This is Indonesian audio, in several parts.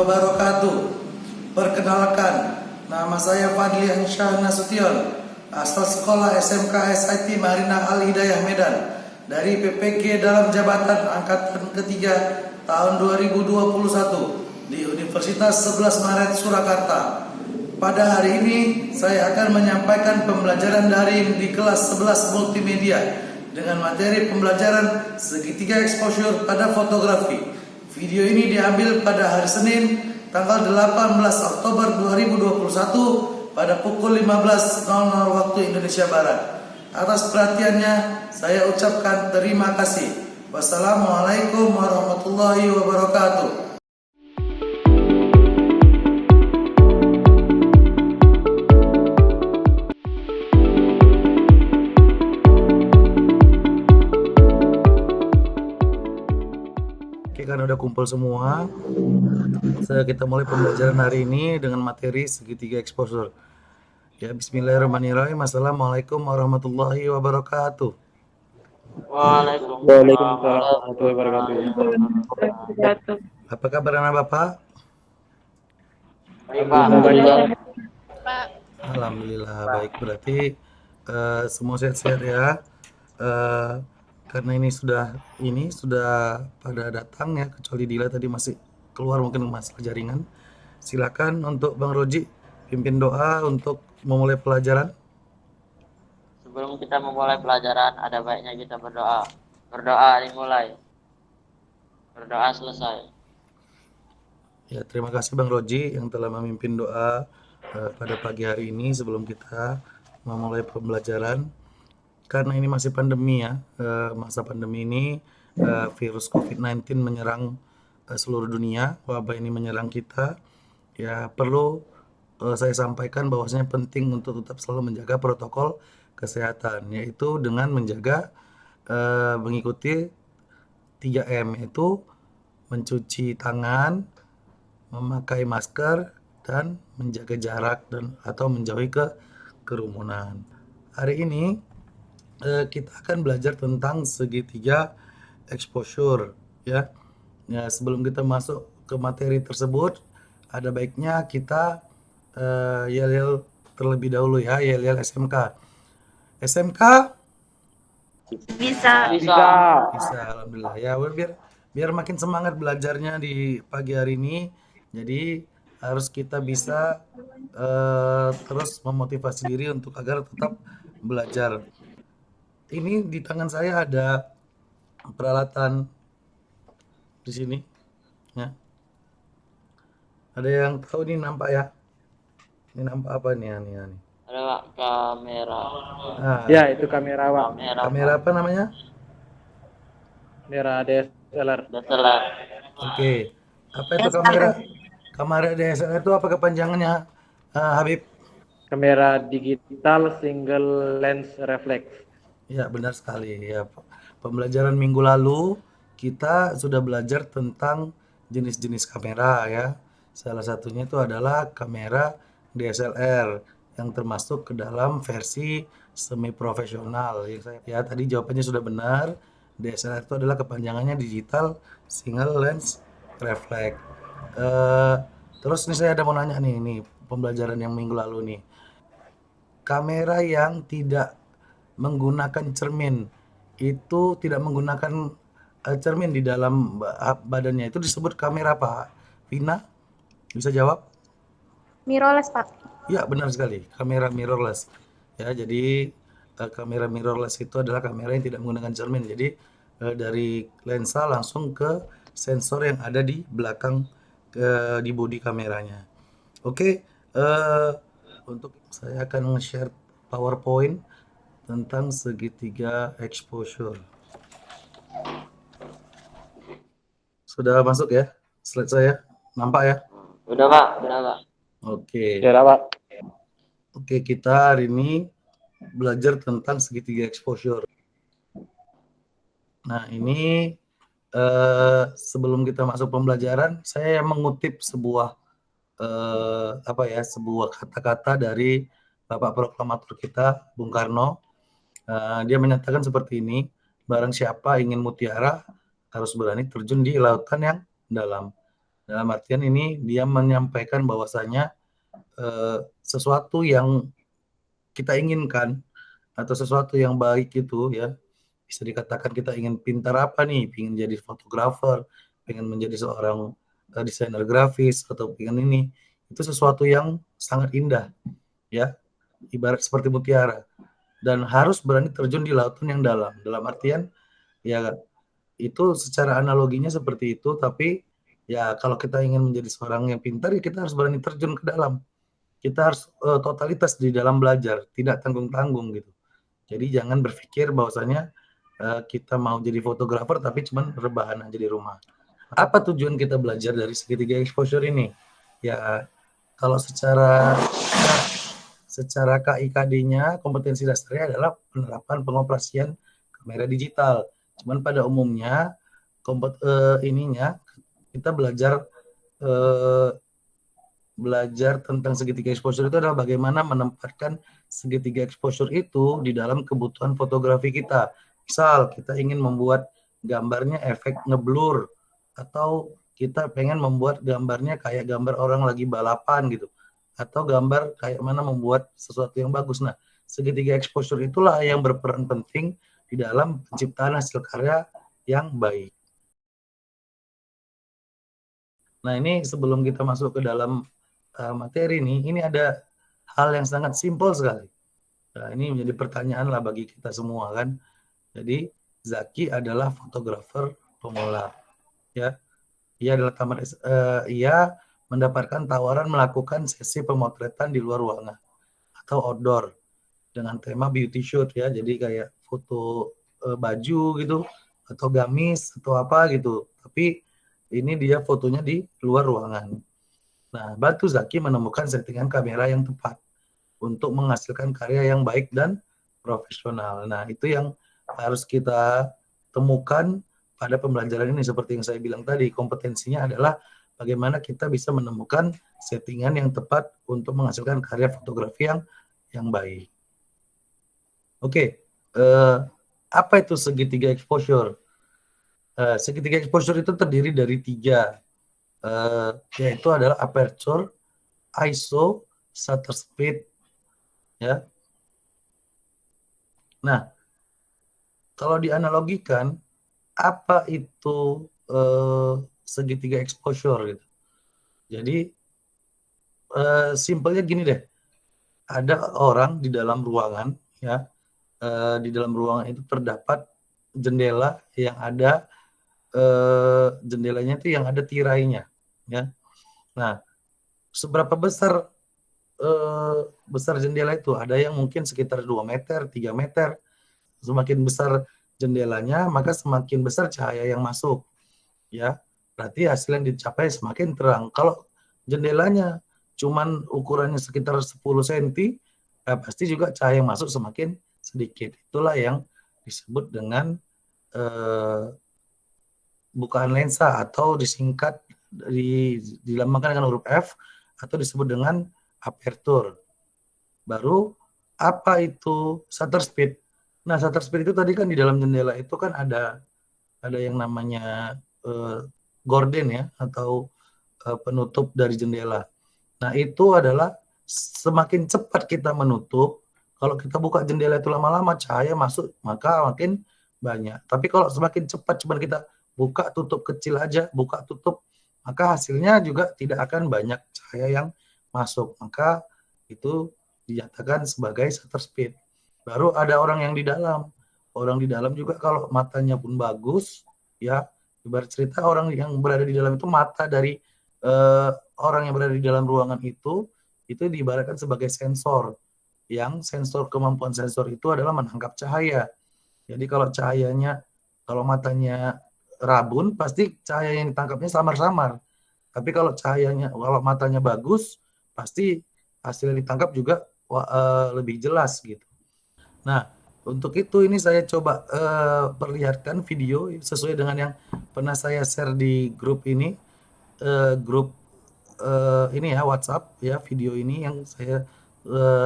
wabarakatuh. Perkenalkan, nama saya Fadli Ansyah Nasution, asal sekolah SMK SIT Marina Al Hidayah Medan, dari PPG dalam jabatan angkatan ketiga tahun 2021 di Universitas 11 Maret Surakarta. Pada hari ini saya akan menyampaikan pembelajaran daring di kelas 11 multimedia dengan materi pembelajaran segitiga exposure pada fotografi. Video ini diambil pada hari Senin tanggal 18 Oktober 2021 pada pukul 15.00 waktu Indonesia Barat. Atas perhatiannya saya ucapkan terima kasih. Wassalamualaikum warahmatullahi wabarakatuh. Oke, karena udah kumpul semua, kita mulai pembelajaran hari ini dengan materi segitiga exposure. Ya, bismillahirrahmanirrahim. Assalamualaikum warahmatullahi wabarakatuh. Waalaikumsalam warahmatullahi wabarakatuh. Apa kabar anak Bapak? Alhamdulillah. Alhamdulillah baik. Berarti semua sehat-sehat ya. Karena ini sudah pada datang ya, kecuali Dila tadi masih keluar mungkin masalah jaringan. Silakan untuk Bang Roji pimpin doa untuk memulai pelajaran. Sebelum kita memulai pelajaran, ada baiknya kita berdoa. Berdoa dimulai. Berdoa selesai. Ya, terima kasih Bang Roji yang telah memimpin doa pada pagi hari ini sebelum kita memulai pembelajaran. Karena ini masih pandemi ya, masa pandemi ini virus COVID-19 menyerang seluruh dunia, wabah ini menyerang kita. Ya, perlu saya sampaikan bahwasanya penting untuk tetap selalu menjaga protokol kesehatan, yaitu dengan menjaga mengikuti 3M, yaitu mencuci tangan, memakai masker, dan menjaga jarak atau menjauhi kerumunan. Hari ini kita akan belajar tentang segitiga exposure ya. Ya, sebelum kita masuk ke materi tersebut, ada baiknya kita yel-yel terlebih dahulu ya, yel-yel SMK. SMK? Bisa. Alhamdulillah ya. Biar makin semangat belajarnya di pagi hari ini. Jadi harus kita bisa terus memotivasi diri untuk agar tetap belajar. Ini di tangan saya ada peralatan di sini ya. Ada yang tahu ini nampak ya? Ini nampak apa nih? Ada Pak, kamera. Nah, Ya, itu kamera, Pak. kamera apa namanya? Kamera DSLR. DSLR. Oke. Apa itu kamera? Kamera DSLR itu apa kepanjangannya, Habib? Kamera digital single lens reflex. Ya, benar sekali ya. Pembelajaran minggu lalu kita sudah belajar tentang jenis-jenis kamera ya. Salah satunya itu adalah kamera DSLR yang termasuk ke dalam versi semi profesional. Ya, tadi jawabannya sudah benar. DSLR itu adalah kepanjangannya digital single lens reflex. Terus nih saya ada mau nanya nih pembelajaran yang minggu lalu nih. Kamera yang tidak menggunakan cermin itu tidak menggunakan cermin di dalam badannya itu disebut kamera apa? Vina bisa jawab? Mirrorless, Pak. Ya, benar sekali, kamera mirrorless. Ya, jadi kamera mirrorless itu adalah kamera yang tidak menggunakan cermin. Jadi dari lensa langsung ke sensor yang ada di belakang di bodi kameranya. Oke, untuk saya akan nge-share PowerPoint tentang segitiga exposure. Sudah masuk ya slide saya? Nampak ya? Udah Pak. Oke. Ya, Pak. Oke, kita hari ini belajar tentang segitiga exposure. Nah, ini sebelum kita masuk pembelajaran, saya mengutip sebuah sebuah kata-kata dari Bapak Proklamator kita, Bung Karno. Dia menyatakan seperti ini, barang siapa ingin mutiara harus berani terjun di lautan yang dalam. Dalam artian ini dia menyampaikan bahwasanya sesuatu yang kita inginkan atau sesuatu yang baik itu ya, bisa dikatakan kita ingin pintar apa nih, ingin jadi fotografer, ingin menjadi seorang desainer grafis atau ingin ini, itu sesuatu yang sangat indah ya, ibarat seperti mutiara dan harus berani terjun di lautan yang dalam. Dalam artian ya itu secara analoginya seperti itu, tapi ya kalau kita ingin menjadi seorang yang pintar ya kita harus berani terjun ke dalam. Kita harus totalitas di dalam belajar, tidak tanggung-tanggung gitu. Jadi jangan berpikir bahwasanya kita mau jadi fotografer tapi cuman rebahan aja di rumah. Apa tujuan kita belajar dari segitiga exposure ini? Ya kalau secara KIKD-nya kompetensi dasarnya adalah penerapan pengoperasian kamera digital. Cuman pada umumnya kita belajar tentang segitiga exposure itu adalah bagaimana menempatkan segitiga exposure itu di dalam kebutuhan fotografi kita. Misal kita ingin membuat gambarnya efek ngeblur atau kita pengen membuat gambarnya kayak gambar orang lagi balapan gitu, atau gambar kayak mana membuat sesuatu yang bagus. Nah, segitiga exposure itulah yang berperan penting di dalam penciptaan hasil karya yang baik. Nah, ini sebelum kita masuk ke dalam materi ini ada hal yang sangat simpel sekali. Nah, ini menjadi pertanyaan lah bagi kita semua kan. Jadi Zaki adalah fotografer pemula, ya. Ia mendapatkan tawaran melakukan sesi pemotretan di luar ruangan atau outdoor dengan tema beauty shoot ya. Jadi kayak foto baju gitu atau gamis atau apa gitu. Tapi ini dia fotonya di luar ruangan. Nah, bantu Zaki menemukan settingan kamera yang tepat untuk menghasilkan karya yang baik dan profesional. Nah, itu yang harus kita temukan pada pembelajaran ini. Seperti yang saya bilang tadi, kompetensinya adalah bagaimana kita bisa menemukan settingan yang tepat untuk menghasilkan karya fotografi yang baik. Oke, apa itu segitiga exposure? Segitiga exposure itu terdiri dari 3, yaitu adalah aperture, ISO, shutter speed, ya. Nah, kalau dianalogikan, apa itu segitiga exposure gitu? Jadi simpelnya gini deh, ada orang di dalam ruangan, ya, di dalam ruangan itu terdapat jendela yang ada jendelanya itu yang ada tirainya, ya. Nah, seberapa besar jendela itu? Ada yang mungkin sekitar 2 meter, 3 meter. Semakin besar jendelanya, maka semakin besar cahaya yang masuk. Ya, berarti hasil yang dicapai semakin terang. Kalau jendelanya cuman ukurannya sekitar 10 cm, pasti juga cahaya yang masuk semakin sedikit. Itulah yang disebut dengan bukaan lensa atau disingkat dilambangkan dengan huruf F atau disebut dengan aperture. Baru apa itu shutter speed? Nah, shutter speed itu tadi kan di dalam jendela itu kan ada yang namanya gorden ya, atau penutup dari jendela. Nah, itu adalah semakin cepat kita menutup, kalau kita buka jendela itu lama-lama cahaya masuk, maka makin banyak. Tapi kalau semakin cepat cuma kita buka tutup kecil aja, buka tutup, maka hasilnya juga tidak akan banyak cahaya yang masuk. Maka itu dinyatakan sebagai shutter speed. Baru ada orang yang di dalam. Orang di dalam juga kalau matanya pun bagus, ya, ibarat cerita orang yang berada di dalam itu, mata dari orang yang berada di dalam ruangan itu diibaratkan sebagai sensor. Yang kemampuan sensor itu adalah menangkap cahaya. Jadi kalau matanya rabun, pasti cahaya yang ditangkapnya samar-samar. Tapi kalau matanya bagus, pasti hasil yang ditangkap juga lebih jelas gitu. Nah, untuk itu ini saya coba perlihatkan video sesuai dengan yang pernah saya share di grup ini, ini ya, WhatsApp ya, video ini yang saya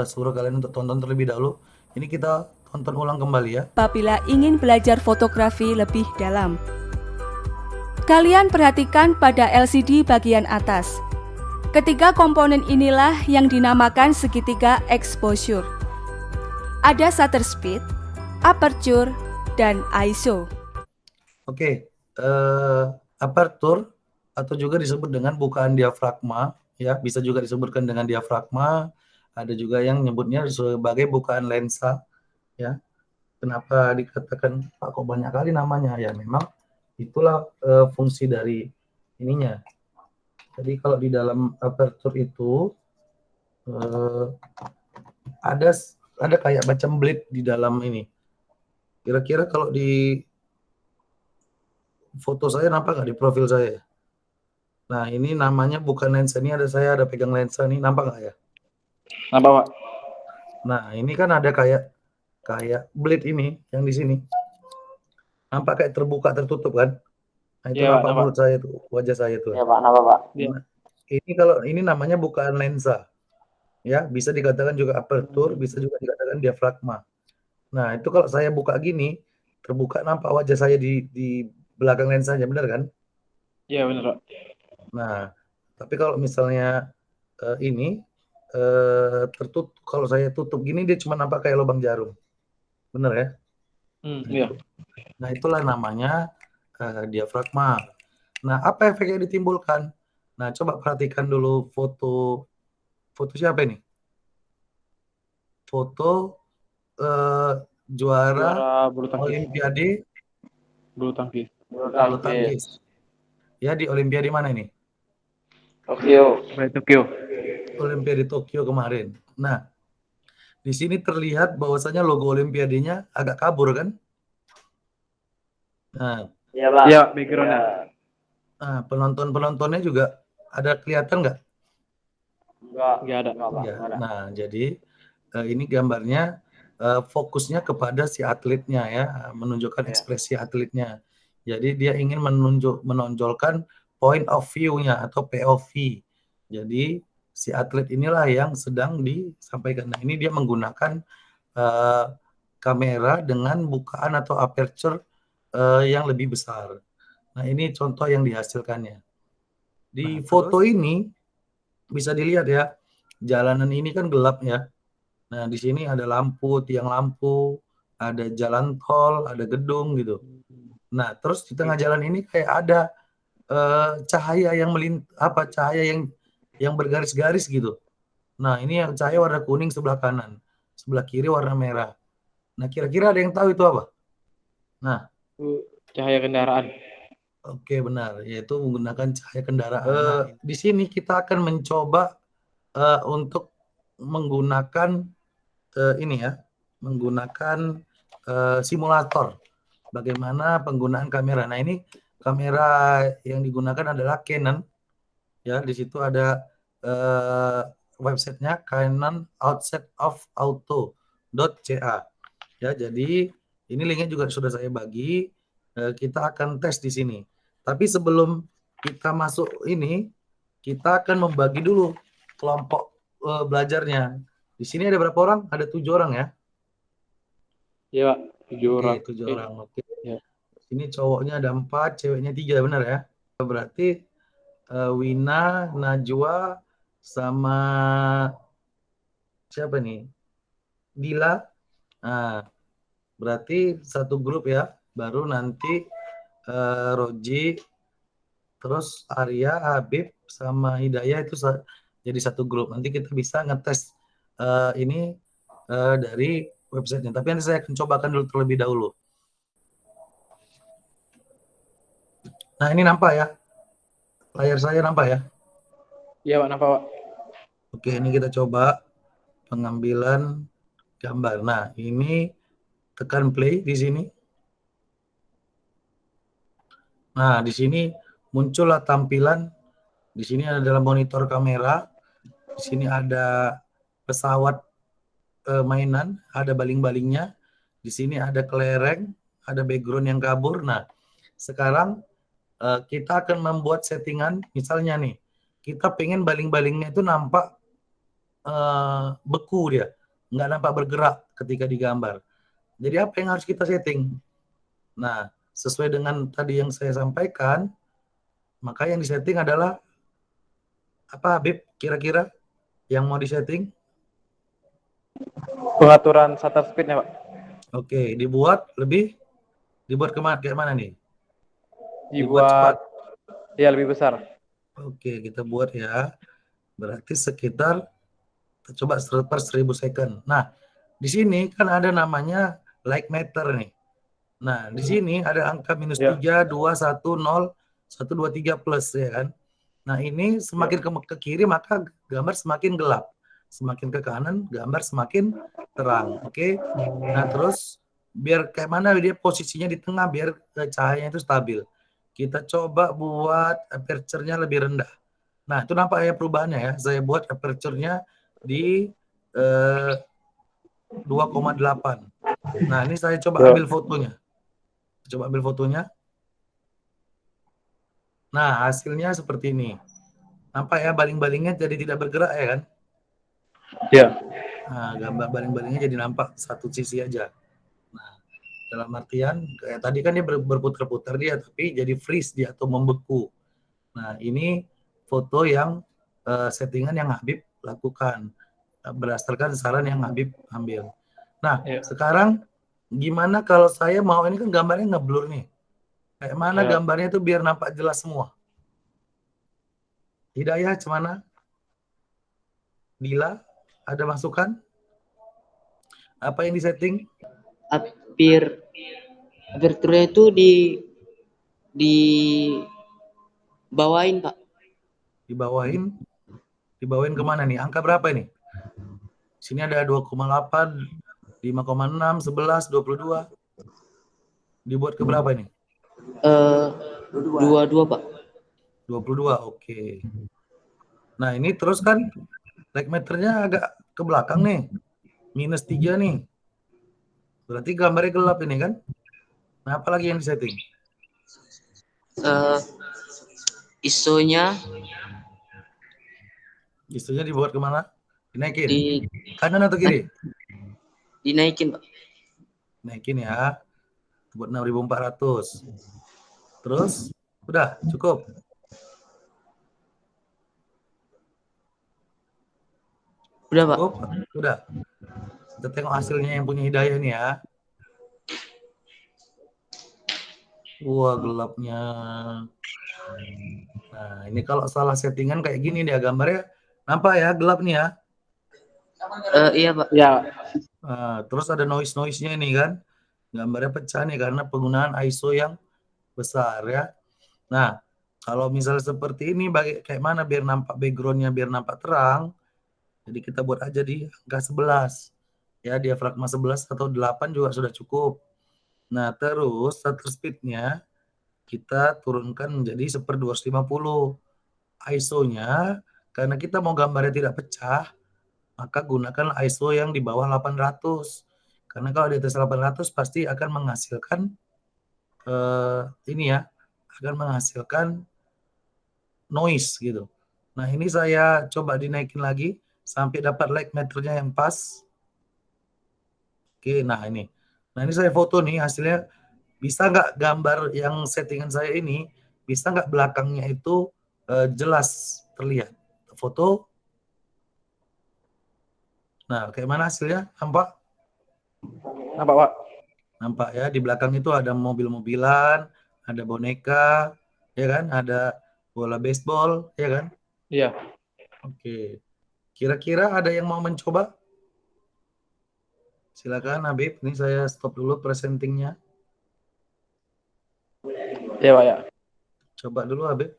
suruh kalian untuk tonton terlebih dahulu. Ini kita tonton ulang kembali ya. Apabila ingin belajar fotografi lebih dalam, Kalian perhatikan pada LCD bagian atas. Ketiga komponen inilah yang dinamakan segitiga exposure. Ada shutter speed, aperture, dan ISO. Oke, aperture atau juga disebut dengan bukaan diafragma, ya, bisa juga disebutkan dengan diafragma. Ada juga yang nyebutnya sebagai bukaan lensa, ya. Kenapa dikatakan Pak kok banyak kali namanya? Ya memang itulah fungsi dari ininya. Jadi kalau di dalam aperture itu ada kayak macam blade di dalam ini. Kira-kira kalau di foto saya nampak nggak di profil saya? Nah ini namanya bukan lensa, ini saya ada pegang lensa nih, nampak nggak ya? Nampak, Pak? Nah ini kan ada kayak blade ini yang di sini. Nampak kayak terbuka tertutup kan? Nah itu Iya, Pak, nampak nampak. mulut saya tuh, wajah saya tuh. Ya Pak, nama Pak. Iya. Nah, ini namanya bukaan lensa. Ya, bisa dikatakan juga aperture, bisa juga dikatakan diafragma. Nah, itu kalau saya buka gini, terbuka nampak wajah saya di belakang lensanya, benar kan? Iya, benar, Pak. Nah, tapi kalau misalnya ini tertutup, kalau saya tutup gini dia cuma nampak kayak lubang jarum. Benar ya? Iya. Nah, itulah namanya diafragma. Nah, apa efek yang ditimbulkan? Nah, coba perhatikan dulu foto siapa ini? Foto juara Bulu tangkis. Olimpiade Bulu tangkis. Bulu bulu tangkis. tangkis. Ya, di Olimpiade mana ini? Tokyo. Tokyo. Olimpiade Tokyo kemarin. Nah, di sini terlihat bahwasanya logo Olimpiadenya agak kabur kan? Nah, Iya Pak. Iya, background-nya. penontonnya juga ada kelihatan nggak? Enggak. Nggak ada. Enggak Pak. Ya. Enggak ada. Nah, jadi ini gambarnya fokusnya kepada si atletnya ya, menunjukkan ekspresi atletnya. Jadi dia ingin menonjolkan point of view-nya atau POV. Jadi si atlet inilah yang sedang disampaikan. Nah, ini dia menggunakan kamera dengan bukaan atau aperture yang lebih besar. Nah, ini contoh yang dihasilkannya. Di foto ini bisa dilihat ya, jalanan ini kan gelap ya. Nah, di sini ada lampu, tiang lampu, ada jalan tol, ada gedung gitu. Nah, terus di tengah jalan ini kayak ada cahaya yang cahaya yang bergaris-garis gitu. Nah, ini yang cahaya warna kuning sebelah kanan, sebelah kiri warna merah. Nah, kira-kira ada yang tahu itu apa? Nah, Cahaya kendaraan. oke, benar, yaitu menggunakan cahaya kendaraan. Di sini kita akan mencoba untuk menggunakan ini ya, menggunakan simulator bagaimana penggunaan kamera. Nah, ini kamera yang digunakan adalah Canon. Ya, di situ ada websitenya Canon Outset of Auto.ca. Ya, jadi ini linknya juga sudah saya bagi. Kita akan tes di sini. Tapi sebelum kita masuk ini, kita akan membagi dulu kelompok belajarnya. Di sini ada berapa orang? Ada 7 orang ya? Iya, Pak. 7 orang. Oke, 7 orang. Oke. Ya. Ini cowoknya ada 4, ceweknya 3, benar ya? Berarti Wina, Najwa, sama siapa nih? Dila. Nah, berarti satu grup ya. Baru nanti Roji, terus Arya, Habib, sama Hidayah itu jadi satu grup. Nanti kita bisa ngetes ini dari websitenya. Tapi nanti saya akan cobakan dulu terlebih dahulu. Nah, ini nampak ya? Layar saya nampak ya? Iya, Pak, nampak, Pak. Oke, ini kita coba pengambilan gambar. Nah, ini tekan play di sini. Nah, di sini muncullah tampilan. Di sini ada dalam monitor kamera. Di sini ada pesawat mainan, ada baling-balingnya. Di sini ada kelereng, ada background yang kabur. Nah, sekarang kita akan membuat settingan. Misalnya nih, kita pengen baling-balingnya itu nampak beku dia, nggak nampak bergerak ketika digambar. Jadi apa yang harus kita setting? Nah, sesuai dengan tadi yang saya sampaikan, Maka yang disetting adalah apa, Habib? Kira-kira yang mau disetting? Pengaturan shutter speed-nya, Pak. Oke, dibuat kayak mana nih? Dibuat Dibuat cepat. ya lebih besar. Oke, kita buat ya. Berarti sekitar coba per 1000 second. Nah, di sini kan ada namanya like meter nih. Nah, di sini ada angka minus Ya. 3, 2, 1, 0, 1, 2, 3 plus ya kan. Nah, ini semakin ke kiri maka gambar semakin gelap. Semakin ke kanan gambar semakin terang. Oke. Nah, terus biar kayak mana dia posisinya di tengah biar cahayanya itu stabil. Kita coba buat aperture-nya lebih rendah. Nah, itu nampak ya perubahannya ya. Saya buat aperture-nya di 2,8. Nah, ini saya coba ambil fotonya. Coba ambil fotonya. Nah, hasilnya seperti ini. Nampak ya baling-balingnya jadi tidak bergerak ya kan? Ya. Nah, gambar baling-balingnya jadi nampak satu sisi aja. Nah, dalam artian kayak tadi kan dia berputar-putar dia tapi jadi freeze dia atau membeku. Nah, ini foto yang settingan yang Habib lakukan berdasarkan saran yang Habib ambil. Nah, sekarang gimana kalau saya mau ini kan gambarnya ngeblur nih. Kayak mana gambarnya itu biar nampak jelas semua. Hidayah cemana? Dila, ada masukan? Apa yang disetting? Aperture itu di bawain, Pak. Dibawain kemana nih? Angka berapa ini? Sini ada 2,8, 5,6, 11, 22. Dibuat ke berapa ini? 22, Pak. 22, oke. Nah, ini terus kan like meternya agak ke belakang nih. Minus 3 nih. Berarti gambarnya gelap ini kan? Nah, apa lagi yang disetting? ISO-nya dibuat kemana? Dinaikin? di Kanan atau kiri? dinaikin, Pak. Naikin ya. Buat 6400. Terus? Udah, cukup? Udah, Pak. Cukup? Udah. Kita tengok hasilnya yang punya Hidayah nih ya. Wah, gelapnya. Nah, ini kalau salah settingan kayak gini dia gambarnya. Nampak ya, gelap nih ya. Iya, Pak. Ya. Nah, terus ada noise-nya ini kan. Gambarnya pecah nih karena penggunaan ISO yang besar ya. Nah, kalau misalnya seperti ini kayak mana biar nampak background-nya biar nampak terang. Jadi kita buat aja di angka 11. Ya, diafragma 11 atau 8 juga sudah cukup. Nah, terus shutter speed-nya kita turunkan menjadi 1/250. ISO-nya karena kita mau gambarnya tidak pecah, maka gunakan ISO yang di bawah 800. Karena kalau di atas 800 pasti akan menghasilkan akan menghasilkan noise gitu. Nah, ini saya coba dinaikin lagi sampai dapat light meternya yang pas. Oke, nah ini. Nah, ini saya foto nih hasilnya. Bisa nggak gambar yang settingan saya ini, bisa nggak belakangnya itu jelas terlihat? Foto. Nah, kayak mana hasilnya? Nampak? Nampak, Pak. Nampak ya, di belakang itu ada mobil-mobilan, ada boneka, ya kan? Ada bola baseball, ya kan? Iya. Oke. Kira-kira ada yang mau mencoba? Silakan Habib, ini saya stop dulu presentingnya. Iya, Pak ya. Coba dulu Habib.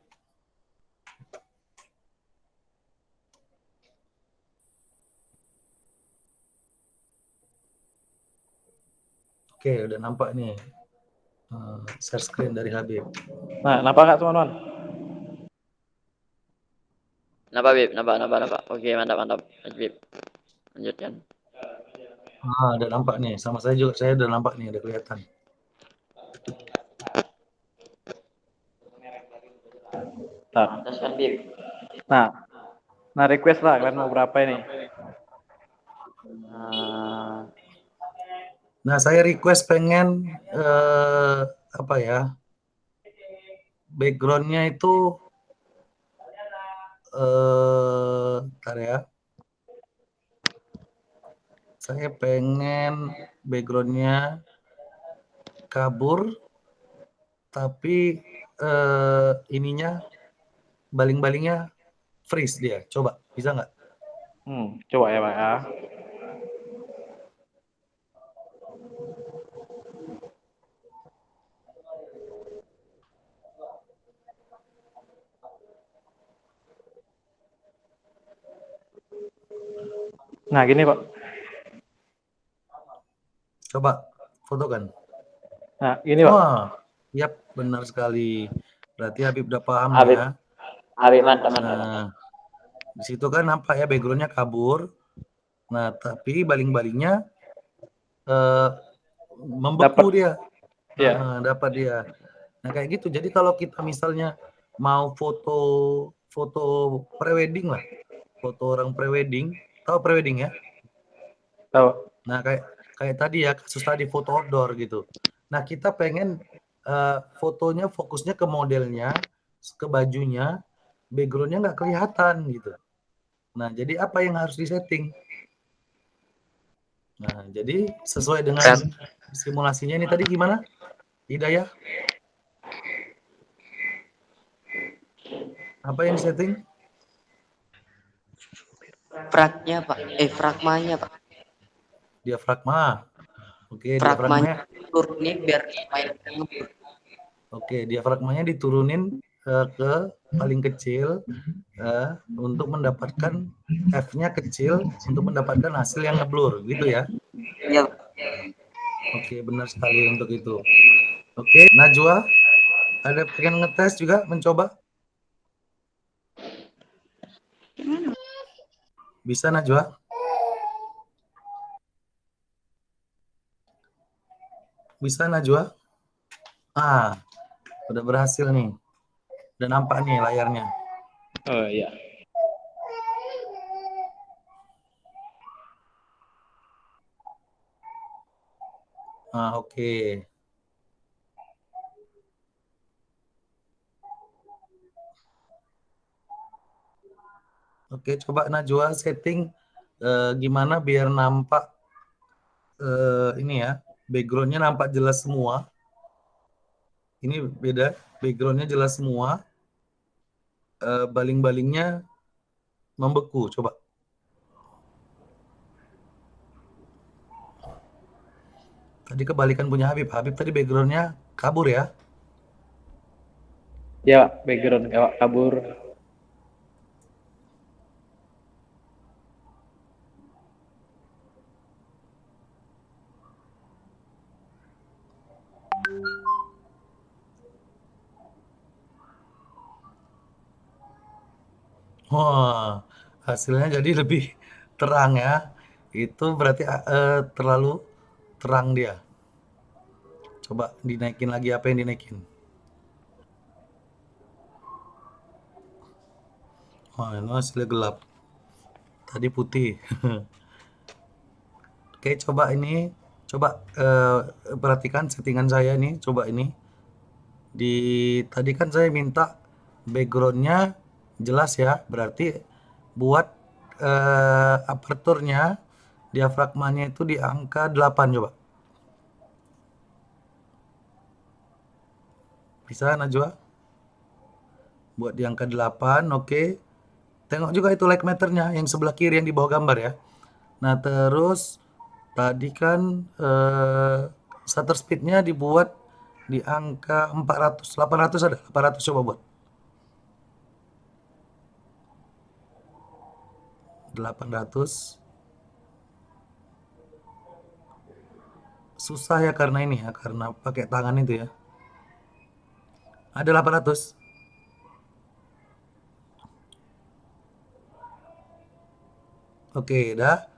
Oke, udah nampak nih share screen dari Habib. Nah, nampak nggak teman-teman? Nampak, Bib. Nampak. Oke, mantap. Bib. Lanjutkan. Udah nampak nih. Sama saya juga, saya udah nampak nih, udah kelihatan. Nah, request lah kalian mau berapa ini? Nah, saya request pengen apa ya? Backgroundnya itu Bentar ya. Saya pengen backgroundnya kabur, tapi ininya baling-balingnya freeze dia. Coba, bisa nggak? Coba ya Pak ya. Nah gini Pak. Coba fotokan. Nah gini Pak. Wah, yap, benar sekali. Berarti Habib udah paham Habib. ya. Habib mantap. Nah, di situ kan nampak ya backgroundnya kabur. Nah, tapi baling-balingnya membeku dia. Iya. Dapat dia. Nah, kayak gitu. Jadi kalau kita misalnya mau foto prewedding lah. Foto orang prewedding. Tahu prewedding ya? Tahu. Nah, kayak tadi ya, kasus tadi foto outdoor gitu. Nah, kita pengen fotonya fokusnya ke modelnya, ke bajunya, backgroundnya nggak kelihatan gitu. Nah, jadi apa yang harus disetting? Nah, jadi sesuai dengan simulasinya ini tadi gimana, Hidayah? Apa yang disetting? Fragnya Pak. Fragmanya Pak. Diafragma. Oke, Fragmanya diafragmanya. turunin biar main ngebut. Oke, diafragmanya diturunin ke paling kecil untuk mendapatkan F-nya kecil untuk mendapatkan hasil yang ngeblur gitu ya. Iya. Oke, benar sekali untuk itu. Oke, Najwa, ada pengen ngetes juga, mencoba? Bisa Najwa? Bisa Najwa? Udah berhasil nih. Udah nampak nih layarnya. Oh iya. Oke. Oke, coba Najwa setting gimana biar nampak ini ya, backgroundnya nampak jelas semua. Ini beda, backgroundnya jelas semua. Baling-balingnya membeku, coba. Tadi kebalikan punya Habib. Habib tadi backgroundnya kabur ya. Ya Pak, background kabur. Wah, hasilnya jadi lebih terang ya. Itu berarti terlalu terang dia. Coba dinaikin lagi, apa yang dinaikin? Wah, ini hasilnya gelap. Tadi putih. Oke, coba ini. Coba perhatikan settingan saya nih. Coba ini. Tadi kan saya minta backgroundnya jelas ya. Berarti buat aperturnya, diafragmanya itu di angka 8 coba. Bisa Najwa? Buat di angka 8, oke. Tengok juga itu like meternya yang sebelah kiri yang di bawah gambar ya. Nah, terus tadi kan shutter speednya dibuat di angka 400, 800 ada? 800 coba buat. 800. Susah ya karena ini ya, karena pakai tangan itu ya. Ada 800. Oke, dah.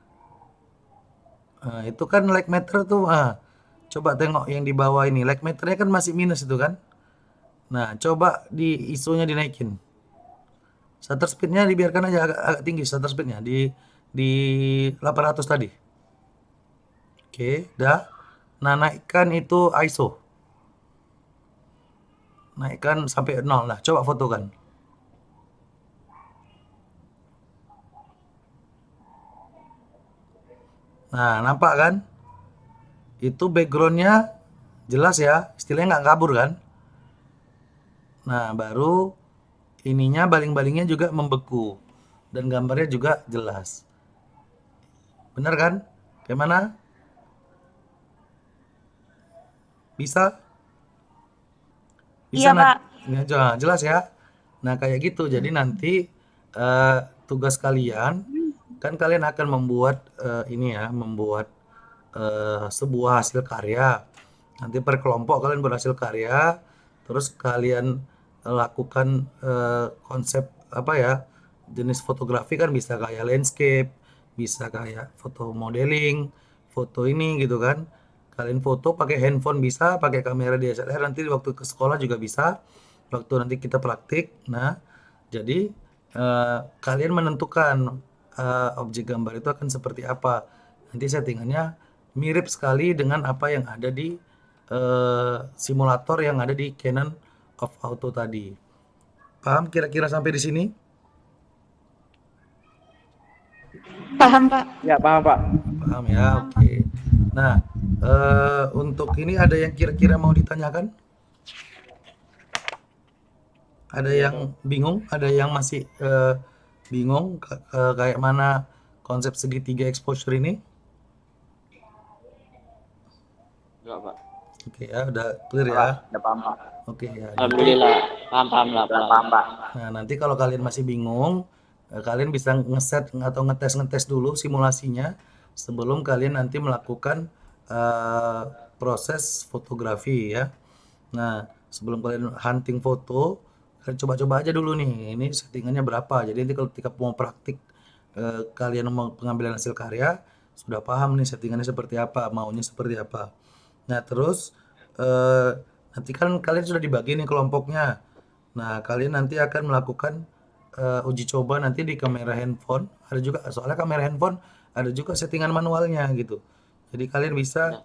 Itu kan like meter tuh. Coba tengok yang di bawah ini. Like meternya kan masih minus itu kan. Nah, coba di ISO-nya dinaikin. Shutter speed-nya dibiarkan aja agak tinggi shutter speed-nya di 800 tadi. Oke, dah. Nah, naikkan itu ISO. Naikkan sampai 0 lah. Coba fotokan. Nah, nampak kan? Itu backgroundnya jelas ya, istilahnya nggak kabur kan? Nah, baru ininya baling-balingnya juga membeku dan gambarnya juga jelas. Bener kan? Kayak mana? Bisa? Bisa Iya, Pak. jelas ya. Nah, kayak gitu. Jadi nanti tugas kalian kan kalian akan membuat ini ya, membuat sebuah hasil karya. Nanti per kelompok kalian berhasil karya, terus kalian lakukan konsep apa ya, jenis fotografi kan bisa kayak landscape, bisa kayak foto modeling, foto ini gitu kan. Kalian foto pakai handphone bisa, pakai kamera DSLR, nanti waktu ke sekolah juga bisa, waktu nanti kita praktik. Nah, jadi kalian menentukan objek gambar itu akan seperti apa. Nanti settingannya mirip sekali dengan apa yang ada di simulator yang ada di Canon of Auto tadi. Paham kira-kira sampai di sini? Paham, Pak. Ya, paham Pak. Paham ya, oke. Nah, untuk ini ada yang kira-kira mau ditanyakan? Ada yang bingung? Ada yang masih bingung kayak mana konsep segitiga exposure ini? Enggak, Pak. Oke ya, udah clear ya. Udah paham Pak. Oke ya. Alhamdulillah, paham lah, Udah paham. paham Pak. Nah, nanti kalau kalian masih bingung, kalian bisa ngeset atau ngetes dulu simulasinya sebelum kalian nanti melakukan proses fotografi ya. Nah, sebelum kalian hunting foto, kalian coba-coba aja dulu nih, ini settingannya berapa. Jadi nanti kalau ketika mau praktik kalian mau pengambilan hasil karya, sudah paham nih settingannya seperti apa, maunya seperti apa. Nah, terus nanti kan kalian sudah dibagi nih kelompoknya. Nah, kalian nanti akan melakukan uji coba nanti di kamera handphone. Ada juga, soalnya kamera handphone ada juga settingan manualnya gitu. Jadi kalian bisa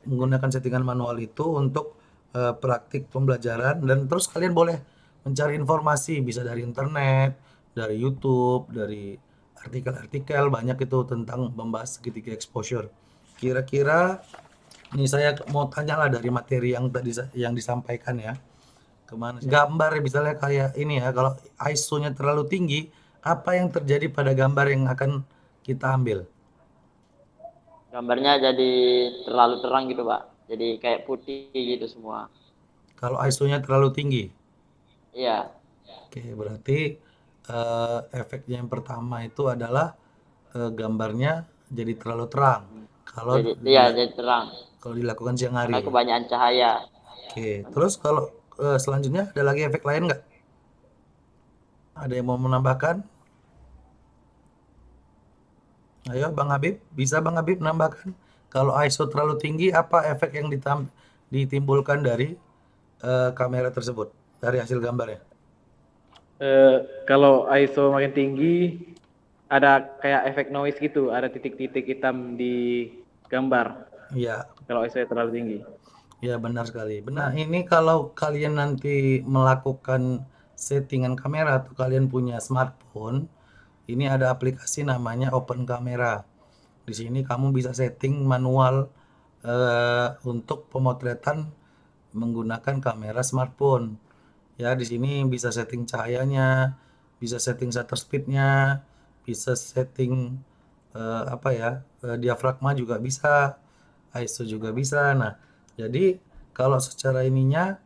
menggunakan settingan manual itu untuk praktik pembelajaran, dan terus kalian boleh mencari informasi bisa dari internet, dari YouTube, dari artikel-artikel banyak itu tentang membahas segitiga exposure. Kira-kira ini saya mau tanya lah dari materi yang tadi yang disampaikan ya. Kemana sih? Gambar misalnya kayak ini ya, kalau ISO-nya terlalu tinggi, apa yang terjadi pada gambar yang akan kita ambil? Gambarnya jadi terlalu terang gitu, Pak. Jadi kayak putih gitu semua. Kalau ISO-nya terlalu tinggi? Iya. Oke, berarti efeknya yang pertama itu adalah gambarnya jadi terlalu terang. Kalau Jadi terang. kalau dilakukan siang hari. Karena kebanyakan cahaya. Oke, terus kalau selanjutnya ada lagi efek lain nggak? Ada yang mau menambahkan? Ayo Bang Habib, bisa Bang Habib menambahkan? Kalau ISO terlalu tinggi, apa efek yang ditimbulkan dari kamera tersebut, dari hasil gambarnya? Kalau ISO makin tinggi, ada kayak efek noise gitu, ada titik-titik hitam di gambar. Iya. Kalau ISO terlalu tinggi. Ya benar sekali. Benar. Ini kalau kalian nanti melakukan settingan kamera atau kalian punya smartphone, ini ada aplikasi namanya Open Camera. Di sini kamu bisa setting manual untuk pemotretan menggunakan kamera smartphone. Ya, di sini bisa setting cahayanya, bisa setting shutter speed-nya, bisa setting apa ya, diafragma juga bisa, ISO juga bisa. Nah, jadi kalau secara ininya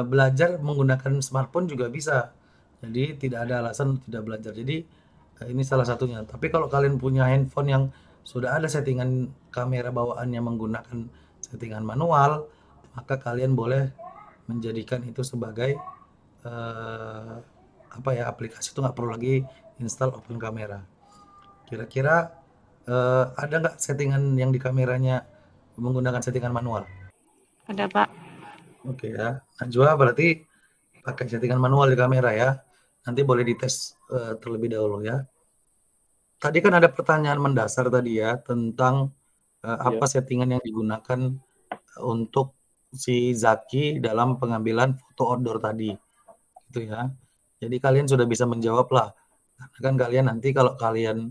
belajar menggunakan smartphone juga bisa. Jadi tidak ada alasan tidak belajar. Jadi ini salah satunya. Tapi kalau kalian punya handphone yang sudah ada settingan kamera bawaannya menggunakan settingan manual, maka kalian boleh menjadikan itu sebagai apa ya, aplikasi itu nggak perlu lagi install Open Camera. Kira-kira ada nggak settingan yang di kameranya menggunakan settingan manual? Ada, Pak. Oke ya, Najwa berarti pakai settingan manual di kamera ya. Nanti boleh dites terlebih dahulu ya. Tadi kan ada pertanyaan mendasar tadi ya tentang apa settingan yang digunakan untuk si Zaki dalam pengambilan foto outdoor tadi, gitu ya. Jadi kalian sudah bisa menjawab lah. Karena kan kalian nanti kalau kalian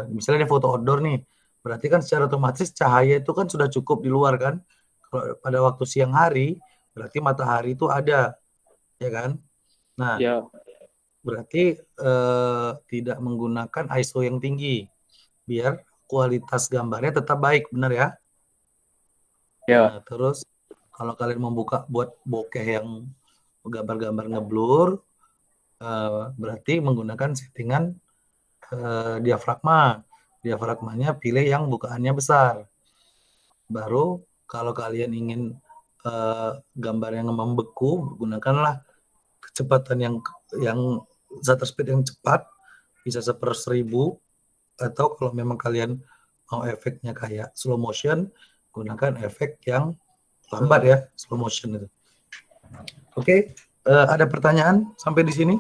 misalnya ada foto outdoor nih, Berarti kan secara otomatis cahaya itu kan sudah cukup di luar kan. Kalau pada waktu siang hari, berarti matahari itu ada, ya kan? Nah, Ya, berarti tidak menggunakan ISO yang tinggi, biar kualitas gambarnya tetap baik, benar ya? ya, Nah, terus kalau kalian membuka buat bokeh yang gambar-gambar ngeblur, berarti menggunakan settingan diafragma. Diafragmanya pilih yang bukaannya besar. Baru kalau kalian ingin gambar yang membeku, gunakanlah kecepatan yang shutter speed yang cepat, bisa 1/1000, atau kalau memang kalian mau efeknya kayak slow motion, gunakan efek yang lambat ya, slow motion itu. Oke, ada pertanyaan sampai di sini?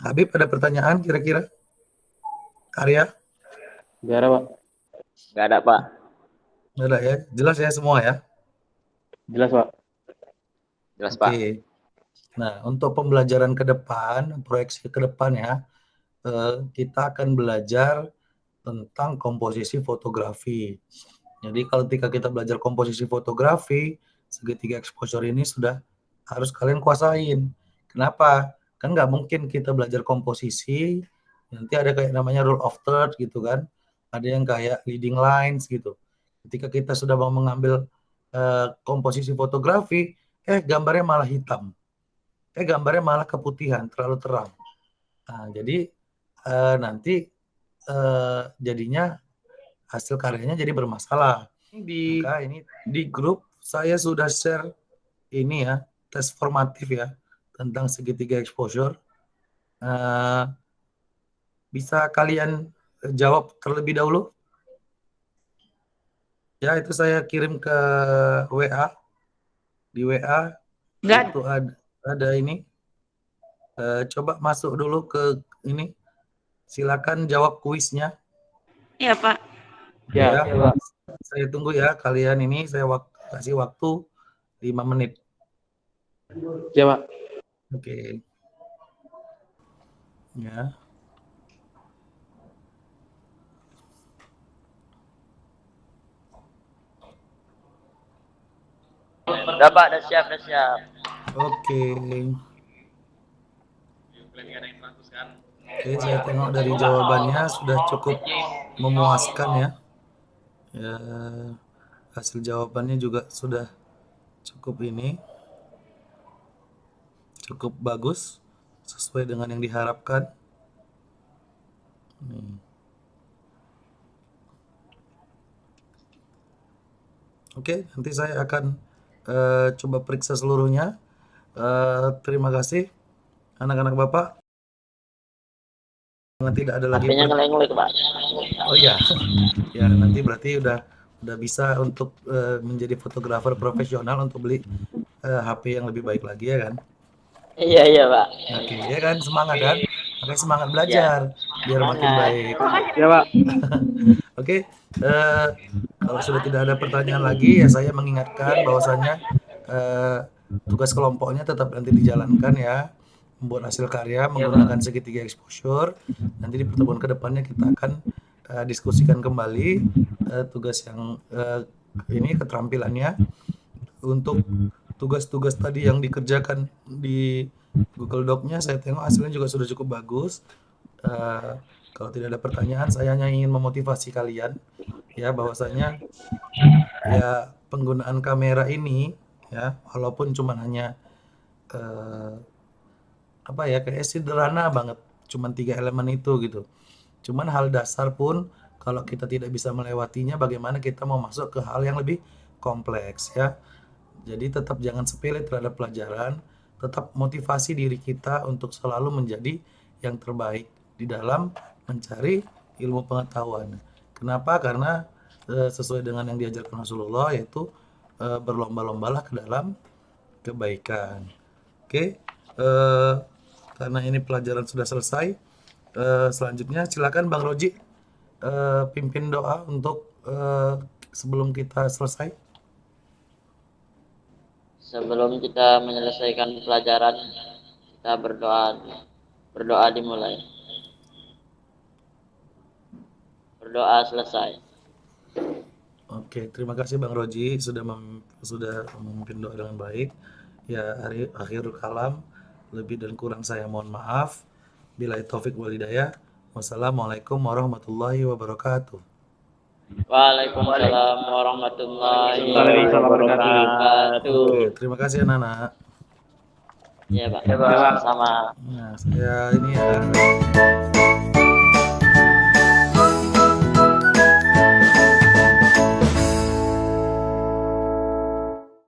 Habib, ada pertanyaan kira-kira? Arya? nggak ada, Pak. Nggak ada, Pak. Nggak ada ya? Jelas ya semua ya? Jelas, Pak. Jelas, Pak. Oke. Nah, untuk pembelajaran ke depan, proyeksi ke depan ya, kita akan belajar tentang komposisi fotografi. Jadi kalau ketika kita belajar komposisi fotografi, segitiga exposure ini sudah harus kalian kuasain. Kenapa? Kan nggak mungkin kita belajar komposisi, nanti ada kayak namanya rule of third gitu kan. Ada yang kayak leading lines gitu. Ketika kita sudah mau mengambil komposisi fotografi, gambarnya malah hitam. Gambarnya malah keputihan, terlalu terang. Nah, jadi nanti jadinya hasil karyanya jadi bermasalah. Maka ini di grup saya sudah share ini ya, tes formatif ya tentang segitiga exposure. Bisa kalian jawab terlebih dahulu? Ya, itu saya kirim ke WA. Di WA Enggak. itu ada ini. Coba masuk dulu ke ini. Silakan jawab kuisnya. Iya, Pak. Ya, Ya, Pak. saya tunggu ya kalian ini, saya kasih waktu 5 menit. Ya, Pak. Oke. Ya. Udah, Pak. Udah siap, udah siap. Oke. Oke, saya tengok dari jawabannya sudah cukup memuaskan ya. Ya, hasil jawabannya juga sudah cukup ini. Cukup bagus sesuai dengan yang diharapkan. Nih. Oke, nanti saya akan coba periksa seluruhnya. Terima kasih anak-anak Bapak. Tidak ada lagi HP-nya ngeleng-ngeleng, Pak. Oh iya. Ya, nanti berarti udah bisa untuk menjadi fotografer profesional untuk beli HP yang lebih baik lagi ya kan? Iya, iya, Pak. Oke, ya kan, semangat kan? Makanya semangat belajar biar makin baik. Ya, Pak. Oke, kalau sudah tidak ada pertanyaan lagi ya saya mengingatkan bahwasanya tugas kelompoknya tetap nanti dijalankan ya, membuat hasil karya menggunakan segitiga exposure. Nanti di pertemuan kedepannya kita akan diskusikan kembali tugas yang ini keterampilannya. Untuk tugas-tugas tadi yang dikerjakan di Google Doc-nya saya tengok hasilnya juga sudah cukup bagus. Kalau tidak ada pertanyaan, saya hanya ingin memotivasi kalian ya bahwasanya ya penggunaan kamera ini ya walaupun cuma hanya kayak sederhana banget, cuman 3 elemen itu gitu. Cuman hal dasar pun kalau kita tidak bisa melewatinya, bagaimana kita mau masuk ke hal yang lebih kompleks ya. Jadi tetap jangan sepele terhadap pelajaran, tetap motivasi diri kita untuk selalu menjadi yang terbaik di dalam mencari ilmu pengetahuan. Kenapa? Karena sesuai dengan yang diajarkan Rasulullah, yaitu berlomba-lombalah ke dalam kebaikan. Oke, karena ini pelajaran sudah selesai, selanjutnya silakan Bang Roji pimpin doa untuk sebelum kita selesai. Sebelum kita menyelesaikan pelajaran, kita berdoa dimulai. Berdoa selesai. Oke, terima kasih Bang Roji sudah memimpin doa dengan baik. Ya, akhirul kalam, lebih dan kurang saya mohon maaf. Billahi taufik wal hidayah. Wassalamualaikum warahmatullahi wabarakatuh. Waalaikumsalam warahmatullahi wabarakatuh. Oke, terima kasih anak-anak. Iya, Pak. Sama-sama. Nah, saya ini ya